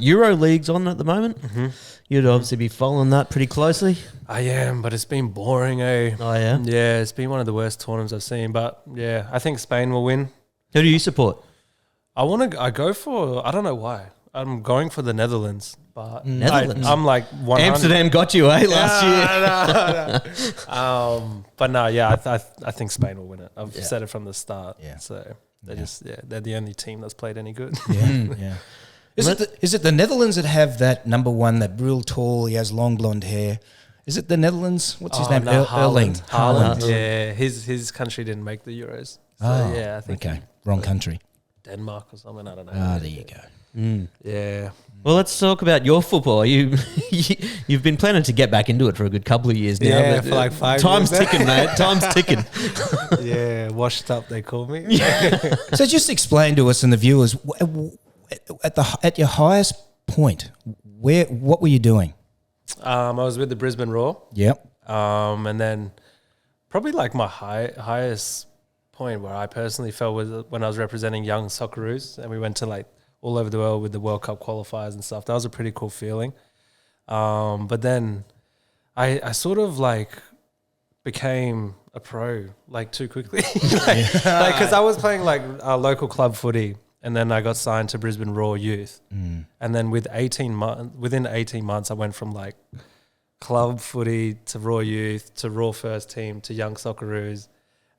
Euro League's on at the moment. Mm-hmm. You'd obviously be following that pretty closely. I am, but it's been boring, eh? Oh, yeah? Yeah, it's been one of the worst tournaments I've seen. But yeah, I think Spain will win. Who do you support? I go for, I don't know why. I'm going for the Netherlands. But Netherlands? I'm like 100. Amsterdam got you, last year? No. But no, yeah, I think Spain will win it. I've said it from the start. Yeah. So they're the only team that's played any good. Yeah. Is it the Netherlands that have that number one, that real tall, he has long blonde hair? Is it the Netherlands? What's his name? No, Erling. Haaland. Yeah, his country didn't make the Euros. So yeah, I think wrong country. Denmark or something. I don't know. Ah, there you go. Yeah. Well, let's talk about your football. You've been planning to get back into it for a good couple of years now. Yeah, for like 5 Time's years. ticking, mate. Time's ticking. Yeah, washed up, they call me. So just explain to us and the viewers, at your highest point, what were you doing? I was with the Brisbane Roar. Yep. And then probably like my highest point where I personally felt was when I was representing young Socceroos, and we went to like all over the world with the World Cup qualifiers and stuff. That was a pretty cool feeling. But then I sort of like became a pro like too quickly. Because I was playing like local club footy, and then I got signed to Brisbane Roar Youth. And then within 18 months, I went from like club footy to Raw Youth to Raw First Team to Young Socceroos.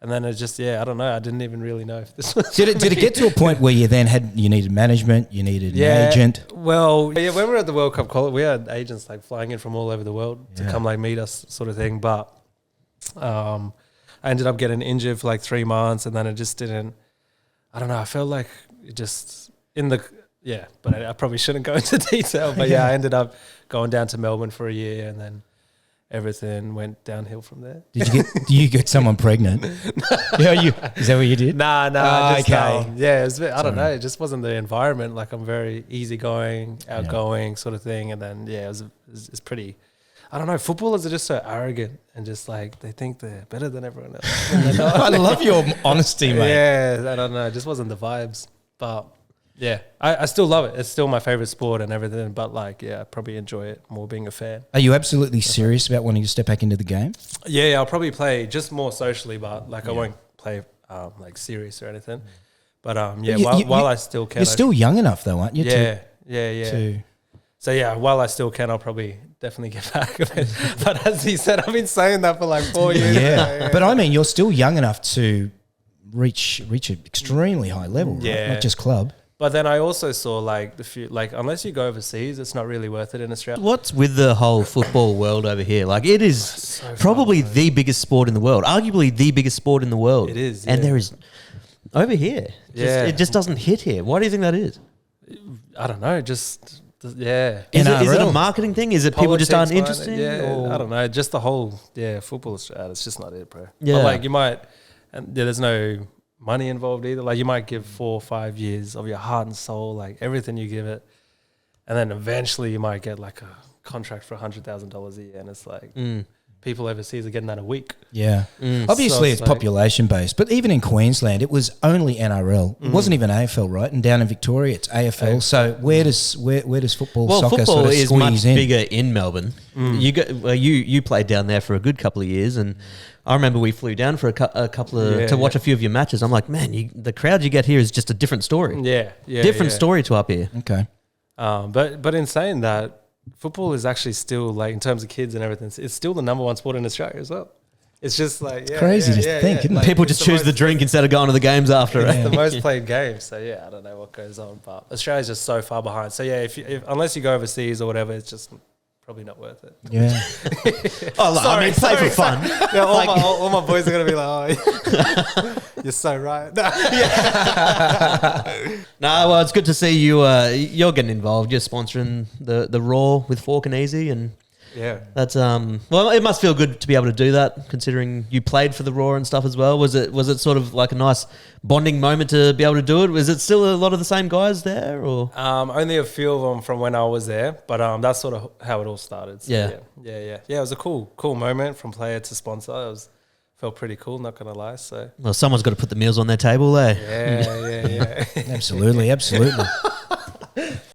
And then it just, I don't know. I didn't even really know if this was. Did it get to a point where you then you needed management, you needed an agent? Well, yeah, when we were at the World Cup quality, we had agents like flying in from all over the world to come like meet us, sort of thing. But I ended up getting injured for like 3 months, and then it just didn't. I don't know. I felt like it just but I probably shouldn't go into detail. But I ended up going down to Melbourne for a year, and then everything went downhill from there. Do you get someone pregnant? Is that what you did? Nah. Okay. It was I don't know. It just wasn't the environment. Like, I'm very easygoing, outgoing sort of thing. And then, it's pretty, I don't know. Footballers are just so arrogant and just like, they think they're better than everyone else. I love your honesty, mate. Yeah, I don't know. It just wasn't the vibes. But yeah, I still love it. It's still my favorite sport and everything. But like, I probably enjoy it more being a fan. Are you absolutely serious about wanting to step back into the game? Yeah, I'll probably play just more socially, but like I won't play like serious or anything. But while I still can. You're still young enough though, aren't you? Yeah. So while I still can, I'll probably definitely get back. But as he said, I've been saying that for like 4 years. Yeah. But I mean, you're still young enough to reach an extremely high level, right? Not just club. But then I also saw unless you go overseas, it's not really worth it in Australia. What's with the whole football world over here? Like, it is so probably the biggest sport in the world, arguably the biggest sport in the world. It is, and there is over here. It just doesn't hit here. Why do you think that is? I don't know. Just Is it a marketing thing? Is it people just aren't interested? I don't know. Just the whole football. It's just not it, bro. Yeah, but like you might, and there's no money involved either. Like you might give 4 or 5 years of your heart and soul, like everything you give it, and then eventually you might get like a contract for $100,000 a year, and it's like people overseas are getting that a week. Yeah, obviously it's population based, but even in Queensland, it was only NRL. It wasn't even AFL, right? And down in Victoria, it's AFL. So where does football, soccer football sort of is squeeze much in? bigger in Melbourne. You played down there for a good couple of years, and I remember we flew down for a couple of to watch a few of your matches. I'm like, man, the crowd you get here is just a different story. Different story to up here. Okay, but in saying that, football is actually still, like, in terms of kids and everything, it's still the number one sport in Australia as well. It's just like crazy to think, isn't it? Like, people just choose the drink instead of going to the games after. It's the most played game. So I don't know what goes on, but Australia's just so far behind. So if unless you go overseas or whatever, it's just probably not worth it. Yeah. Play for fun. Yeah, all my boys are gonna be like, "Oh, you're so right." No, well, it's good to see you. You're getting involved. You're sponsoring the Raw with Fork and Easy, and that's well, it must feel good to be able to do that, considering you played for the Raw and stuff as well. Was it sort of like a nice bonding moment to be able to do it? Was it still a lot of the same guys there, or only a few of them from when I was there? But that's sort of how it all started. So yeah. It was a cool moment from player to sponsor. Felt pretty cool, not gonna lie. So well, someone's got to put the meals on their table, eh? Yeah. Absolutely.